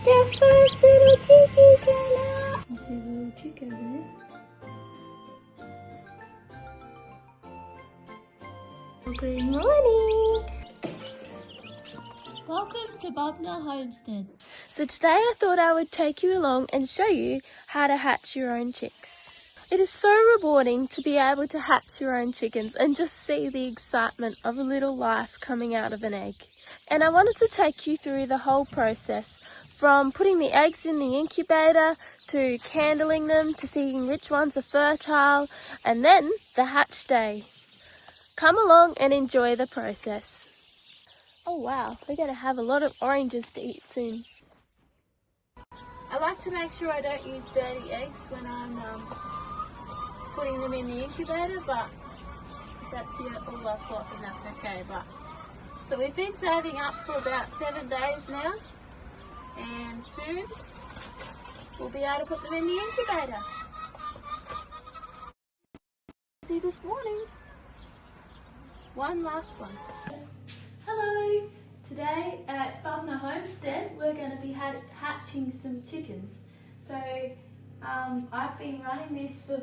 The first little chickie came out. I see a little chick over there. Good morning. Welcome to Bubna Homestead. So today I thought I would take you along and show you how to hatch your own chicks. It is so rewarding to be able to hatch your own chickens and just see the excitement of a little life coming out of an egg. And I wanted to take you through the whole process, from putting the eggs in the incubator to candling them to seeing which ones are fertile, and then the hatch day. Come along and enjoy the process. Oh wow, we're going to have a lot of oranges to eat soon. I like to make sure I don't use dirty eggs when I'm putting them in the incubator, but if that's all I've got, then that's okay. So we've been saving up for about 7 days now, and soon we'll be able to put them in the incubator. See this morning. One last one. Hello! Today at Bubna Homestead we're going to be hatching some chickens. So I've been running this for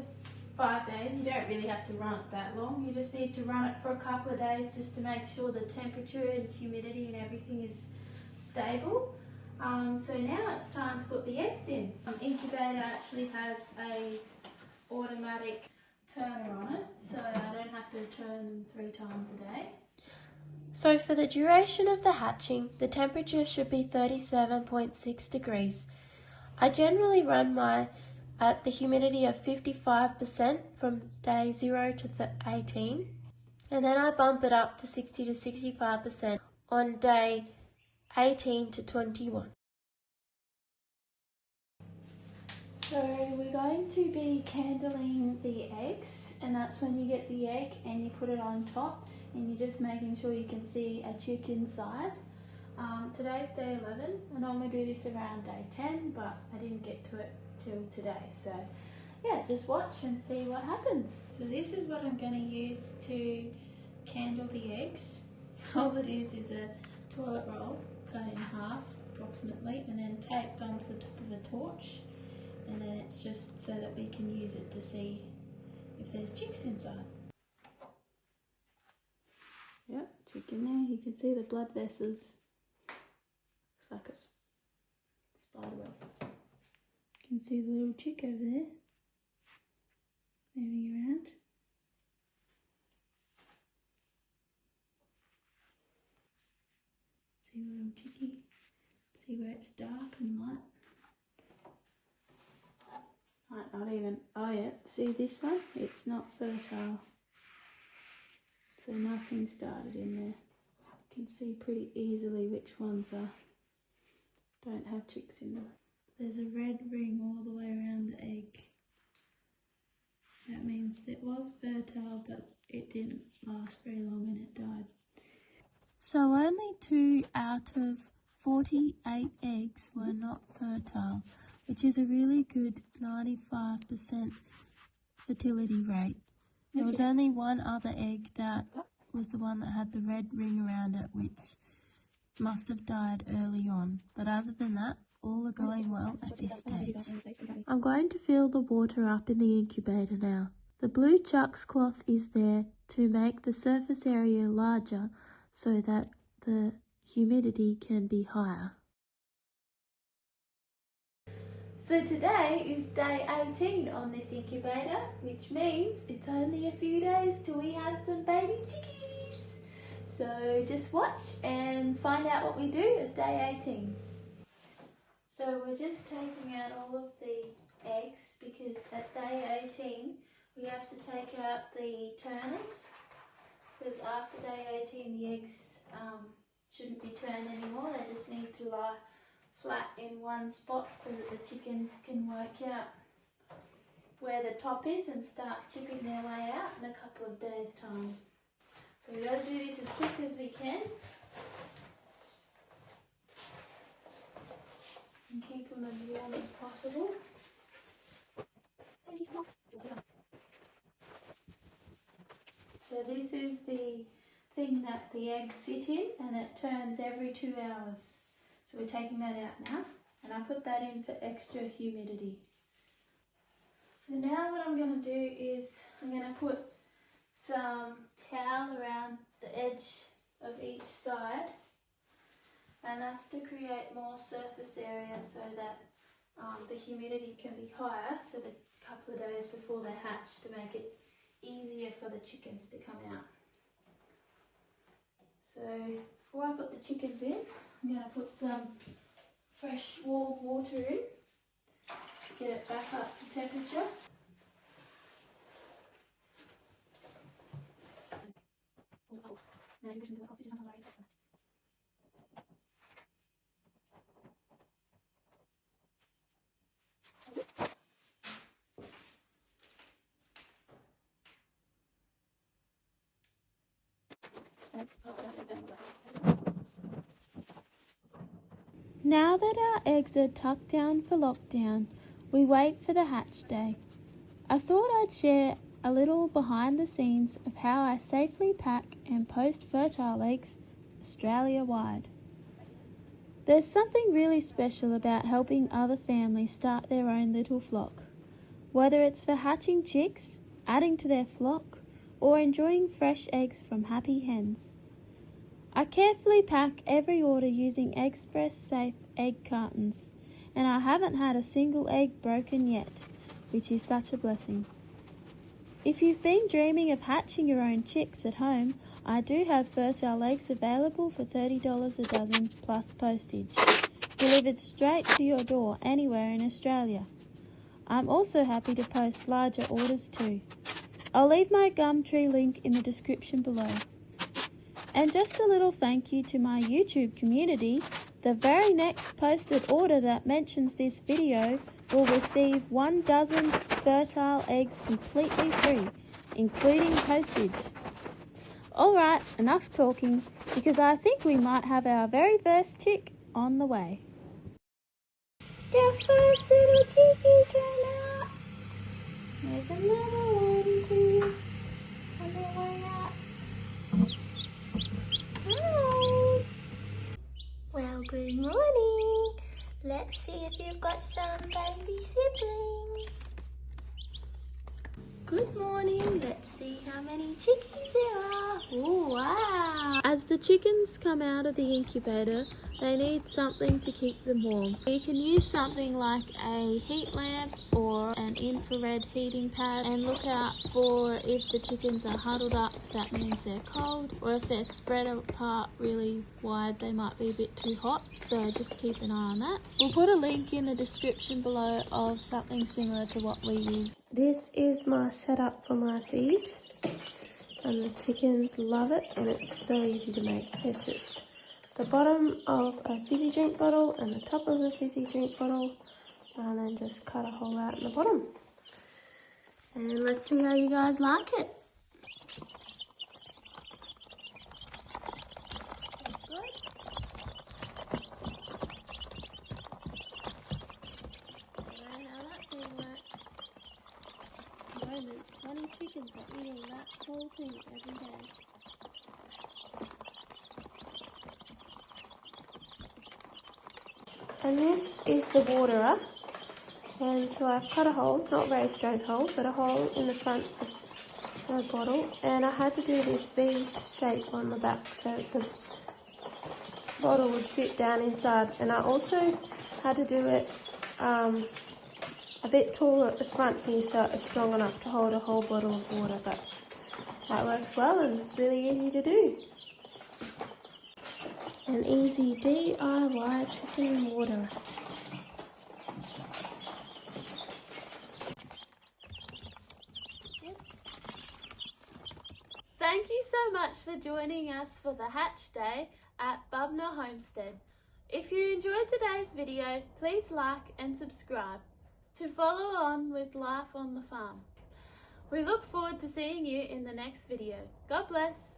5 days. You don't really have to run it that long. You just need to run it for a couple of days just to make sure the temperature and humidity and everything is stable. So now it's time to put the eggs in. The incubator actually has a automatic turner on it, so I don't have to turn 3 times a day. So for the duration of the hatching, the temperature should be 37.6 degrees. I generally run mine at the humidity of 55% from day 0 to 18, and then I bump it up to 60 to 65% on day 18 to 21. So we're going to be candling the eggs, and that's when you get the egg and you put it on top and you're just making sure you can see a chick inside. Today's day 11. I normally do this around day 10, but I didn't get to it till today. So yeah, just watch and see what happens. So this is what I'm going to use to candle the eggs. All it is a toilet roll cut in half approximately and then taped onto the top of the torch. And then it's just so that we can use it to see if there's chicks inside. Yep, chicken there. You can see the blood vessels. Looks like a spider web. You can see the little chick over there moving around. See the little chickie. See where it's dark and light. Might not even, oh yeah, see this one? It's not fertile. So nothing started in there. You can see pretty easily which ones don't have chicks in them. There's a red ring all the way around the egg. That means it was fertile, but it didn't last very long and it died. So only 2 out of 48 eggs were not fertile, which is a really good 95% fertility rate. There was only one other egg that was the one that had the red ring around it, which must have died early on. But other than that, all are going well at this stage. I'm going to fill the water up in the incubator now. The blue chucks cloth is there to make the surface area larger so that the humidity can be higher. So today is day 18 on this incubator, which means it's only a few days till we have some baby chickies. So just watch and find out what we do at day 18. So we're just taking out all of the eggs because at day 18 we have to take out the turners, because after day 18 the eggs shouldn't be turned anymore. They just need to lie flat in one spot so that the chickens can work out where the top is and start chipping their way out in a couple of days' time. So we've got to do this as quick as we can and keep them as warm as possible. So this is the thing that the eggs sit in, and it turns every 2 hours. So we're taking that out now and I put that in for extra humidity. So now what I'm going to do is I'm going to put some towel around the edge of each side, and that's to create more surface area so that the humidity can be higher for the couple of days before they hatch, to make it easier for the chickens to come out. So before I put the chickens in, I'm going to put some fresh warm water in, get it back up to temperature. Now that our eggs are tucked down for lockdown, we wait for the hatch day. I thought I'd share a little behind the scenes of how I safely pack and post fertile eggs Australia-wide. There's something really special about helping other families start their own little flock, whether it's for hatching chicks, adding to their flock, or enjoying fresh eggs from happy hens. I carefully pack every order using Express Safe egg cartons, and I haven't had a single egg broken yet, which is such a blessing. If you've been dreaming of hatching your own chicks at home, I do have fertile eggs available for $30 a dozen plus postage, delivered straight to your door anywhere in Australia. I'm also happy to post larger orders too. I'll leave my Gumtree link in the description below. And just a little thank you to my YouTube community. The very next posted order that mentions this video will receive 1 dozen fertile eggs completely free, including postage. Alright, enough talking, because I think we might have our very first chick on the way. The first little chickie came out. There's another one too on the way out. Hi. Well, good morning. Let's see if you've got some baby siblings. Good morning. Let's see how many chickies there are. Oh, wow. As the chickens come out of the incubator, they need something to keep them warm. You can use something like a heat lamp or an infrared heating pad, and look out for if the chickens are huddled up, that means they're cold, or if they're spread apart really wide, they might be a bit too hot, so just keep an eye on that. We'll put a link in the description below of something similar to what we use. This is my setup for my feed, and the chickens love it, and it's so easy to make. It's just the bottom of a fizzy drink bottle and the top of a fizzy drink bottle, and then just cut a hole out in the bottom. And let's see how you guys like it. Good? 20 chickens are eating that whole thing every day. And this is the waterer, and so I've cut a hole, not a very straight hole, but a hole in the front of the bottle, and I had to do this V shape on the back so the bottle would fit down inside, and I also had to do it a bit taller at the front here so it's strong enough to hold a whole bottle of water, but that works well and it's really easy to do. An easy DIY chicken water. Thank you so much for joining us for the hatch day at Bubna Homestead. If you enjoyed today's video, please like and subscribe to follow on with life on the farm. We look forward to seeing you in the next video. God bless.